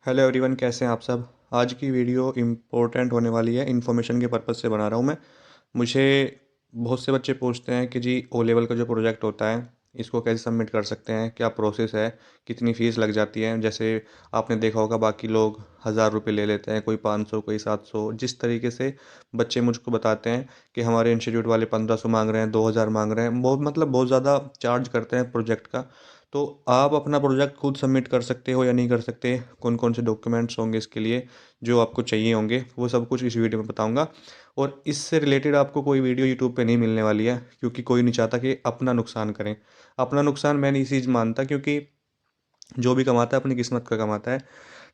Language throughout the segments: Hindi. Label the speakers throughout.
Speaker 1: हेलो एवरीवन, कैसे हैं आप सब। आज की वीडियो इम्पोर्टेंट होने वाली है, इन्फॉर्मेशन के पर्पज़ से बना रहा हूँ मैं। मुझे बहुत से बच्चे पूछते हैं कि जी ओ लेवल का जो प्रोजेक्ट होता है इसको कैसे सबमिट कर सकते हैं, क्या प्रोसेस है, कितनी फ़ीस लग जाती है। जैसे आपने देखा होगा बाकी लोग 1,000 रुपये ले लेते हैं, कोई 500, कोई 700। जिस तरीके से बच्चे मुझको बताते हैं कि हमारे इंस्टीट्यूट वाले 1,500 मांग रहे हैं, 2,000 मांग रहे हैं, बहुत मतलब बहुत ज़्यादा चार्ज करते हैं प्रोजेक्ट का। तो आप अपना प्रोजेक्ट खुद सबमिट कर सकते हो या नहीं कर सकते, कौन कौन से डॉक्यूमेंट्स होंगे इसके लिए जो आपको चाहिए होंगे, वो सब कुछ इस वीडियो में बताऊंगा। और इससे रिलेटेड आपको कोई वीडियो यूट्यूब पे नहीं मिलने वाली है, क्योंकि कोई नहीं चाहता कि अपना नुकसान करें। अपना नुकसान मैं नहीं चीज़ मानता, क्योंकि जो भी कमाता है अपनी किस्मत का कमाता है।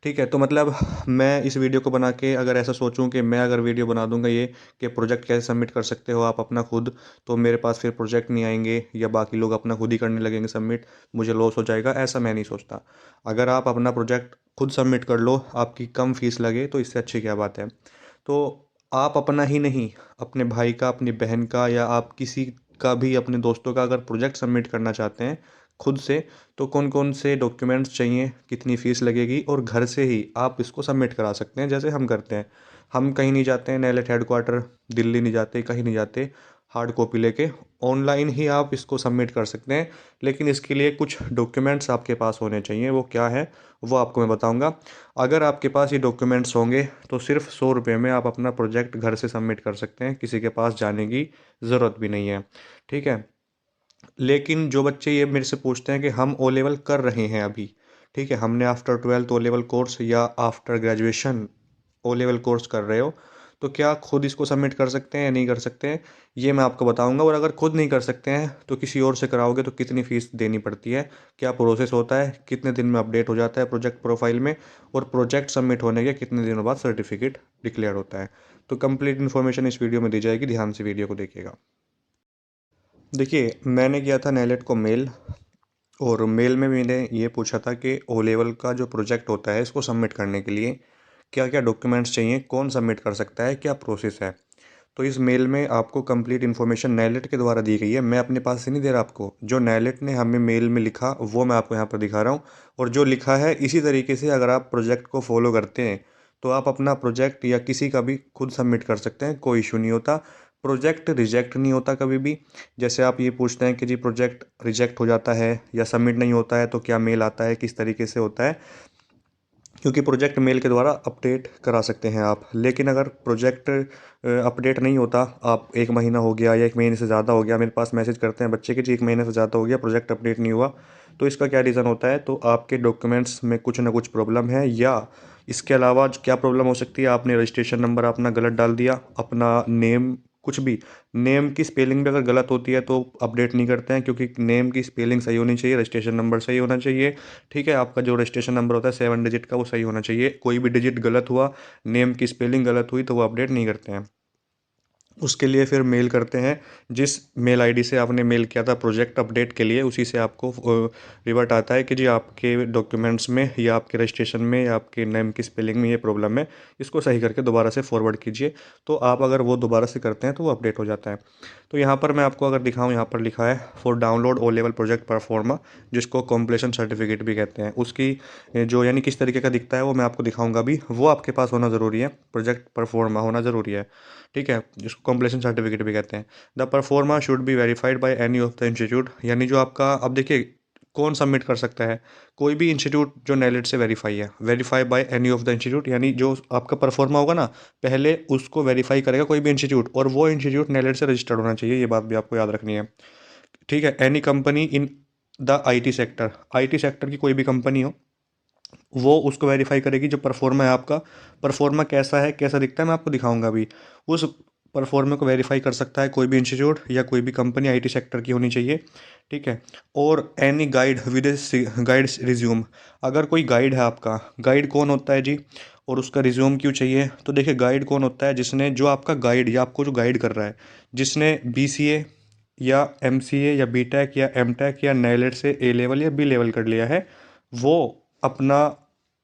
Speaker 1: ठीक है, तो मतलब मैं इस वीडियो को बना के अगर ऐसा सोचूं कि मैं अगर वीडियो बना दूंगा ये कि प्रोजेक्ट कैसे सबमिट कर सकते हो आप अपना खुद, तो मेरे पास फिर प्रोजेक्ट नहीं आएंगे या बाकी लोग अपना खुद ही करने लगेंगे सबमिट, मुझे लॉस हो जाएगा। ऐसा मैं नहीं सोचता। अगर आप अपना प्रोजेक्ट खुद सबमिट कर लो, आपकी कम फीस लगे, तो इससे अच्छी क्या बात है। तो आप अपना ही नहीं, अपने भाई का, अपनी बहन का, या आप किसी का भी, अपने दोस्तों का अगर प्रोजेक्ट सबमिट करना चाहते हैं खुद से, तो कौन कौन से डॉक्यूमेंट्स चाहिए, कितनी फ़ीस लगेगी, और घर से ही आप इसको सबमिट करा सकते हैं जैसे हम करते हैं। हम कहीं नहीं जाते हैं, नेलेट हेडक्वार्टर दिल्ली नहीं जाते, कहीं नहीं जाते। हार्ड कॉपी लेके ऑनलाइन ही आप इसको सबमिट कर सकते हैं। लेकिन इसके लिए कुछ डॉक्यूमेंट्स आपके पास होने चाहिए। वो क्या है वो आपको मैं बताऊंगा। अगर आपके पास ये डॉक्यूमेंट्स होंगे तो सिर्फ 100 रुपये में आप अपना प्रोजेक्ट घर से सबमिट कर सकते हैं, किसी के पास जाने की ज़रूरत भी नहीं है। ठीक है। लेकिन जो बच्चे ये मेरे से पूछते हैं कि हम ओ लेवल कर रहे हैं अभी, ठीक है, हमने after 12th O level course या after graduation O level course कर रहे हो, तो क्या खुद इसको सबमिट कर सकते हैं या नहीं कर सकते हैं, ये मैं आपको बताऊंगा। और अगर खुद नहीं कर सकते हैं तो किसी और से कराओगे तो कितनी फ़ीस देनी पड़ती है, क्या प्रोसेस होता है, कितने दिन में अपडेट हो जाता है प्रोजेक्ट प्रोफाइल में, और प्रोजेक्ट सबमिट होने के कितने दिनों बाद सर्टिफिकेट डिक्लेयर होता है। तो कंप्लीट इन्फॉर्मेशन इस वीडियो में दी जाएगी, ध्यान से वीडियो को देखिएगा। देखिए, मैंने किया था नेलेट को मेल, और मेल में मैंने ये पूछा था कि ओ लेवल का जो प्रोजेक्ट होता है इसको सबमिट करने के लिए क्या क्या डॉक्यूमेंट्स चाहिए, कौन सबमिट कर सकता है, क्या प्रोसेस है। तो इस मेल में आपको कंप्लीट इन्फॉर्मेशन नेलेट के द्वारा दी गई है, मैं अपने पास से नहीं दे रहा आपको। जो नेलेट ने हमें मेल में लिखा वो मैं आपको यहाँ पर दिखा रहा हूँ। और जो लिखा है इसी तरीके से अगर आप प्रोजेक्ट को फॉलो करते हैं तो आप अपना प्रोजेक्ट या किसी का भी खुद सबमिट कर सकते हैं, कोई इशू नहीं होता। प्रोजेक्ट रिजेक्ट नहीं होता कभी भी। जैसे आप ये पूछते हैं कि जी प्रोजेक्ट रिजेक्ट हो जाता है या सबमिट नहीं होता है तो क्या मेल आता है, किस तरीके से होता है, क्योंकि प्रोजेक्ट मेल के द्वारा अपडेट करा सकते हैं आप। लेकिन अगर प्रोजेक्ट अपडेट नहीं होता, आप 1 महीना हो गया या 1 महीने से ज़्यादा हो गया, मेरे पास मैसेज करते हैं बच्चे कि जी 1 महीने से ज़्यादा हो गया प्रोजेक्ट अपडेट नहीं हुआ, तो इसका क्या रीज़न होता है। तो आपके डॉक्यूमेंट्स में कुछ ना कुछ प्रॉब्लम है, या इसके अलावा क्या प्रॉब्लम हो सकती है, आपने रजिस्ट्रेशन नंबर अपना गलत डाल दिया, अपना नेम, कुछ भी, नेम की स्पेलिंग भी अगर गलत होती है तो अपडेट नहीं करते हैं, क्योंकि नेम की स्पेलिंग सही होनी चाहिए, रजिस्ट्रेशन नंबर सही होना चाहिए। ठीक है, आपका जो रजिस्ट्रेशन नंबर होता है 7 डिजिट का वो सही होना चाहिए। कोई भी डिजिट गलत हुआ, नेम की स्पेलिंग गलत हुई, तो वो अपडेट नहीं करते हैं। उसके लिए फिर मेल करते हैं, जिस मेल आईडी से आपने मेल किया था प्रोजेक्ट अपडेट के लिए, उसी से आपको रिवर्ट आता है कि जी आपके डॉक्यूमेंट्स में या आपके रजिस्ट्रेशन में या आपके नेम की स्पेलिंग में ये प्रॉब्लम है, इसको सही करके दोबारा से फॉरवर्ड कीजिए। तो आप अगर वो दोबारा से करते हैं तो वो अपडेट हो जाता है। तो यहाँ पर मैं आपको अगर दिखाऊँ, यहाँ पर लिखा है for download O level project proforma, जिसको कॉम्प्लीशन सर्टिफिकेट भी कहते हैं। उसकी जो यानी किस तरीके का दिखता है वो मैं आपको दिखाऊंगा भी, वो आपके पास होना ज़रूरी है, प्रोजेक्ट परफॉर्मा होना ज़रूरी है। ठीक है, जिसको कॉम्प्लीशन सर्टिफिकेट भी कहते हैं। The pro forma should be verified by any of the institute, यानी जो आपका, अब देखिए कौन सबमिट कर सकता है, कोई भी इंस्टीट्यूट जो नेलेट से वेरीफाई है, verify by any of the institute, यानी जो आपका परफॉर्मा होगा ना, पहले उसको वेरीफाई करेगा कोई भी इंस्टीट्यूट, और वो इंस्टीट्यूट नेलेट से रजिस्टर्ड होना चाहिए, ये बात भी आपको याद रखनी है। ठीक है, any company in the IT sector, IT sector की कोई भी कंपनी हो वो उसको वेरीफाई करेगी। जो परफॉर्मा है आपका, परफॉर्मा कैसा है, कैसा दिखता है, मैं आपको दिखाऊंगा अभी। उस परफॉर्मा को वेरीफाई कर सकता है कोई भी इंस्टीट्यूट या कोई भी कंपनी, आईटी सेक्टर की होनी चाहिए। ठीक है। और any guide with guide resume, अगर कोई गाइड है आपका, गाइड कौन होता है जी, और उसका रिज्यूम क्यों चाहिए, तो देखिए गाइड कौन होता है, जिसने, जो आपका गाइड या आपको जो गाइड कर रहा है, जिसने बीसीए या एमसीए या बीटेक या एमटेक या नेलेट से ए लेवल या बी लेवल कर लिया है, वो अपना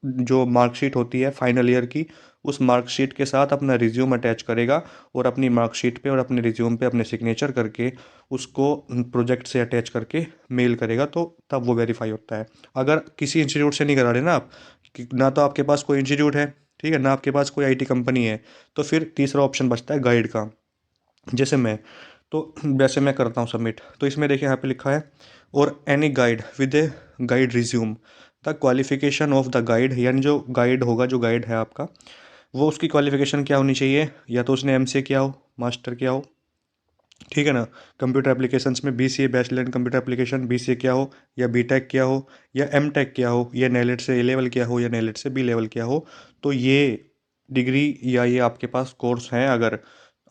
Speaker 1: जो मार्कशीट होती है फाइनल ईयर की, उस मार्कशीट के साथ अपना रिज्यूम अटैच करेगा, और अपनी मार्कशीट पे और अपने रिज्यूम पे अपने सिग्नेचर करके उसको प्रोजेक्ट से अटैच करके मेल करेगा, तो तब वो वेरीफाई होता है। अगर किसी इंस्टीट्यूट से नहीं करा रहे ना आप, कि ना तो आपके पास कोई इंस्टीट्यूट है, ठीक है, ना आपके पास कोई आईटी कंपनी है, तो फिर तीसरा ऑप्शन बचता है गाइड का। जैसे मैं, तो वैसे मैं करता हूँ सबमिट। तो इसमें देखिए यहाँ पे लिखा है, और any guide with a guide resume the qualification of the guide, यानी जो गाइड होगा, जो गाइड है आपका, वो उसकी क्वालिफिकेशन क्या होनी चाहिए, या तो उसने एमसीए किया हो, मास्टर किया हो, ठीक है ना, कंप्यूटर एप्लीकेशंस में BCA bachelor in computer application BCA किया हो, या बीटेक किया हो, या एमटेक किया हो, या नेलेट से ए लेवल किया हो, या नेलेट से बी लेवल किया हो। तो ये डिग्री या ये आपके पास कोर्स हैं, अगर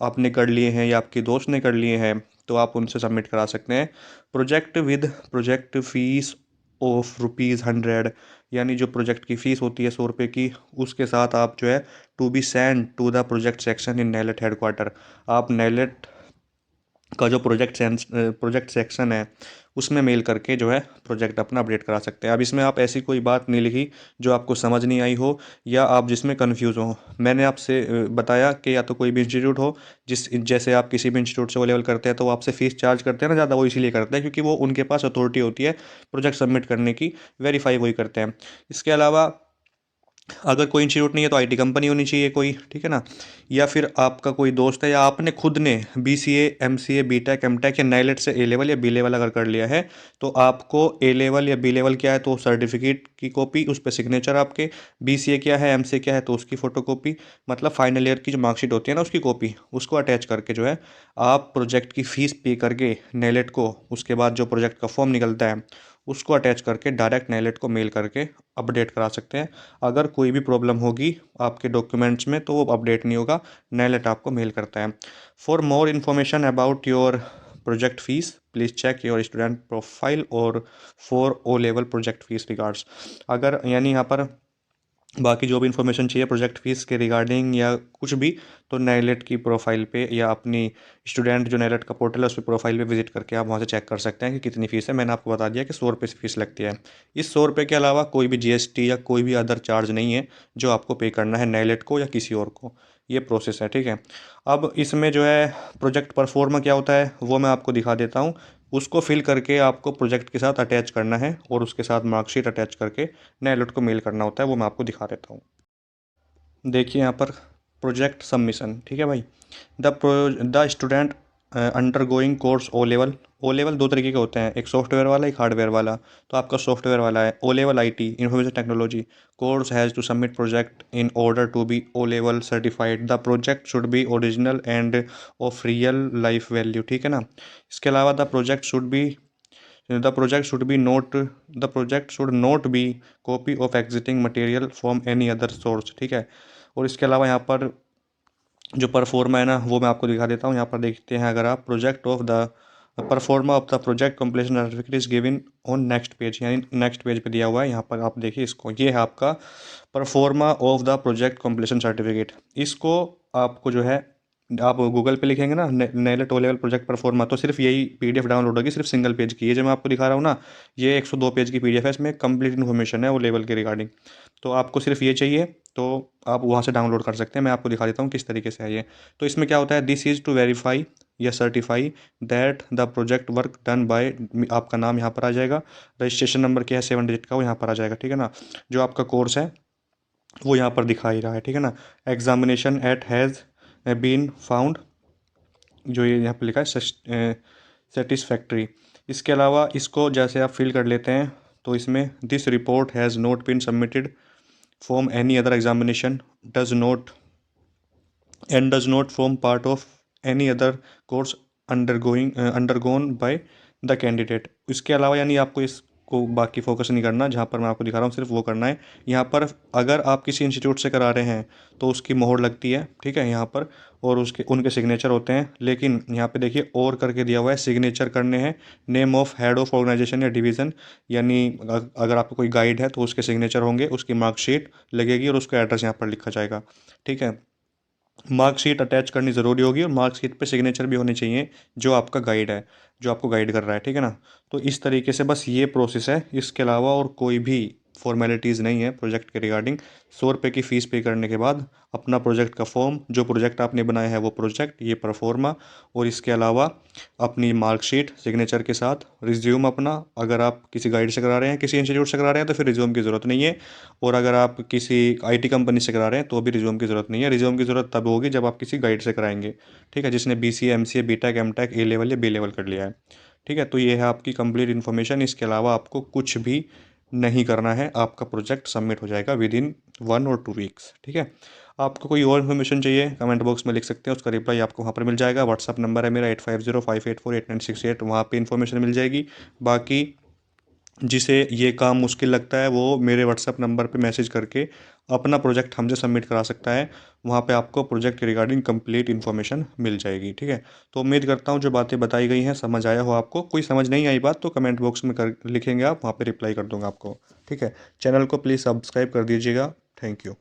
Speaker 1: आपने कर लिए हैं या आपके दोस्त ने कर लिए हैं, तो आप उनसे सबमिट करा सकते हैं। Project with project fees of ₹100, यानी जो प्रोजेक्ट की फ़ीस होती है 100 रुपये की, उसके साथ आप जो है to be send to the project section in NIELIT headquarter. आप नेलेट का जो प्रोजेक्ट सेक्शन है उसमें मेल करके जो है प्रोजेक्ट अपना अपडेट करा सकते हैं। अब इसमें आप ऐसी कोई बात नहीं लिखी जो आपको समझ नहीं आई हो, या आप जिसमें कन्फ्यूज़ हो। मैंने आपसे बताया कि या तो कोई भी इंस्टीट्यूट हो, जैसे आप किसी भी इंस्टीट्यूट से वो लेवल करते हैं तो वो आपसे फ़ीस चार्ज करते हैं ना ज़्यादा, वो इसीलिए करते हैं क्योंकि वो उनके पास अथॉरिटी होती है प्रोजेक्ट सबमिट करने की, वेरीफाई वही करते हैं। इसके अलावा अगर कोई इंस्टीट्यूट नहीं है तो आईटी कंपनी होनी चाहिए कोई, ठीक है ना, या फिर आपका कोई दोस्त है, या आपने खुद ने बीसीए एमसीए बीटेक एमटेक या नाइलेट से ए लेवल या बी लेवल अगर कर लिया है, तो आपको ए लेवल या बी लेवल क्या है तो सर्टिफिकेट की कॉपी, उस पर सिग्नेचर आपके, बीसीए क्या है एमसीए क्या है तो उसकी फ़ोटो कॉपी, मतलब फाइनल ईयर की जो मार्कशीट होती है ना उसकी कॉपी, उसको अटैच करके जो है आप प्रोजेक्ट की फ़ीस पे करके नाइलेट को, उसके बाद जो प्रोजेक्ट का फॉर्म निकलता है उसको अटैच करके डायरेक्ट नाइलेट को मेल करके अपडेट करा सकते हैं। अगर कोई भी प्रॉब्लम होगी आपके डॉक्यूमेंट्स में तो वो अपडेट नहीं होगा, नाइलेट आपको मेल करता है। For more information about your project fees please check your student profile और for O level project fees regards. अगर यानी यहाँ पर बाकी जो भी इन्फॉर्मेशन चाहिए प्रोजेक्ट फीस के रिगार्डिंग या कुछ भी, तो नाइलेट की प्रोफाइल पे या अपनी स्टूडेंट जो नाइलेट का पोर्टल है उस पर प्रोफाइल पे विजिट करके आप वहाँ से चेक कर सकते हैं कि कितनी फ़ीस है। मैंने आपको बता दिया कि 100 रुपये फ़ीस लगती है। इस 100 रुपये के अलावा कोई भी जीएसटी या कोई भी अदर चार्ज नहीं है जो आपको पे करना है नाइलेट को या किसी और को। ये प्रोसेस है, ठीक है। अब इसमें जो है प्रोजेक्ट परफॉर्मा क्या होता है वो मैं आपको दिखा देता हूँ। उसको फिल करके आपको प्रोजेक्ट के साथ अटैच करना है और उसके साथ मार्कशीट अटैच करके नाइलेट को मेल करना होता है, वो मैं आपको दिखा देता हूँ। देखिए यहाँ पर प्रोजेक्ट सबमिशन, ठीक है भाई। The student undergoing course O level. O level दो तरीके के होते हैं, एक सॉफ्टवेयर वाला एक हार्डवेयर वाला। तो आपका सॉफ्टवेयर वाला है। O level IT information technology course has to submit project in order to be O level certified. The project should be original and of real life value, ठीक है ना। इसके अलावा the project should not be copy of existing material from any other source, ठीक है। और इसके अलावा यहाँ पर जो परफॉर्मा है ना वो मैं आपको दिखा देता हूँ। यहाँ पर देखते हैं, अगर आप project of the pro forma of the project completion certificate is given on next page, यानी नेक्स्ट पेज पे दिया हुआ है। यहाँ पर आप देखिए इसको, ये है आपका pro forma of the project completion certificate. इसको आपको जो है आप गूगल पे लिखेंगे ना नेलेट ओ लेवल प्रोजेक्ट परफॉर्मा, तो सिर्फ यही पीडीएफ डाउनलोड होगी, सिर्फ सिंगल पेज की। ये जो मैं आपको दिखा रहा हूँ ना, ये 102 पेज की पीडीएफ है, इसमें कंप्लीट इन्फॉर्मेशन है वो लेवल के रिगार्डिंग। तो आपको सिर्फ ये चाहिए तो आप वहाँ से डाउनलोड कर सकते हैं। मैं आपको दिखा देता हूँ किस तरीके से है ये। तो इसमें क्या होता है, दिस इज़ टू वेरीफाई या certify that the project work done by, आपका नाम यहाँ पर आ जाएगा, रजिस्ट्रेशन नंबर क्या है 7 डिजिट का वो यहाँ पर आ जाएगा, ठीक है ना। जो आपका कोर्स है वो यहाँ पर दिखा ही रहा है, ठीक है ना। Examination at has been found, जो ये यहाँ पे लिखा है सेटिस्फैक्ट्री। इसके अलावा इसको जैसे आप फिल कर लेते हैं तो इसमें this report has not been submitted from any other examination does not and does not form part of any other course undergone by the candidate. इसके अलावा यानी आपको इसको बाकी फोकस नहीं करना, जहाँ पर मैं आपको दिखा रहा हूँ सिर्फ वो करना है। यहाँ पर अगर आप किसी इंस्टीट्यूट से करा रहे हैं तो उसकी मोहर लगती है, ठीक है, यहाँ पर, और उसके उनके सिग्नेचर होते हैं। लेकिन यहाँ पे देखिए और करके दिया हुआ है, सिग्नेचर करने हैं name of head of organisation या डिवीज़न, यानी अगर आपको कोई गाइड है तो उसके सिग्नेचर होंगे, उसकी मार्कशीट लगेगी और उसका एड्रेस यहाँ पर लिखा जाएगा, ठीक है। मार्कशीट अटैच करनी ज़रूरी होगी और मार्कशीट पे सिग्नेचर भी होने चाहिए जो आपका गाइड है, जो आपको गाइड कर रहा है, ठीक है ना। तो इस तरीके से बस ये प्रोसेस है, इसके अलावा और कोई भी फॉर्मेलिटीज़ नहीं है प्रोजेक्ट के रिगार्डिंग। 100 रुपये की फ़ीस पे करने के बाद अपना प्रोजेक्ट का फॉर्म, जो प्रोजेक्ट आपने बनाया है वो प्रोजेक्ट, ये प्रोफोर्मा, और इसके अलावा अपनी मार्कशीट सिग्नेचर के साथ, रिज्यूम अपना, अगर आप किसी गाइड से करा रहे हैं, किसी इंस्टीट्यूट से करा रहे हैं तो फिर रिज्यूम की ज़रूरत नहीं है, और अगर आप किसी IT कंपनी से करा रहे हैं तो भी रिज्यूम की ज़रूरत नहीं है। रिज्यूम की ज़रूरत तब होगी जब आप किसी गाइड से कराएंगे, ठीक है, जिसने BCA MCA BTech MTech A level या B लेवल कर लिया है, ठीक है। तो ये है आपकी कंप्लीट इन्फॉर्मेशन। इसके अलावा आपको कुछ भी नहीं करना है, आपका प्रोजेक्ट सबमिट हो जाएगा विद इन 1 और 2 वीक्स, ठीक है। आपको कोई और इन्फॉर्मेशन चाहिए कमेंट बॉक्स में लिख सकते हैं, उसका रिप्लाई आपको वहाँ पर मिल जाएगा। व्हाट्सअप नंबर है मेरा 8505848968, वहाँ पे इन्फॉर्मेशन मिल जाएगी। बाकी जिसे ये काम मुश्किल लगता है वो मेरे व्हाट्सअप नंबर पे मैसेज करके अपना प्रोजेक्ट हमसे सबमिट करा सकता है। वहाँ पे आपको प्रोजेक्ट के रिगार्डिंग कंप्लीट इन्फॉर्मेशन मिल जाएगी, ठीक है। तो उम्मीद करता हूँ जो बातें बताई गई हैं समझ आया हो आपको। कोई समझ नहीं आई बात तो कमेंट बॉक्स में लिखेंगे आप, वहाँ पे रिप्लाई कर दूंगा आपको, ठीक है। चैनल को प्लीज़ सब्सक्राइब कर दीजिएगा। Thank you.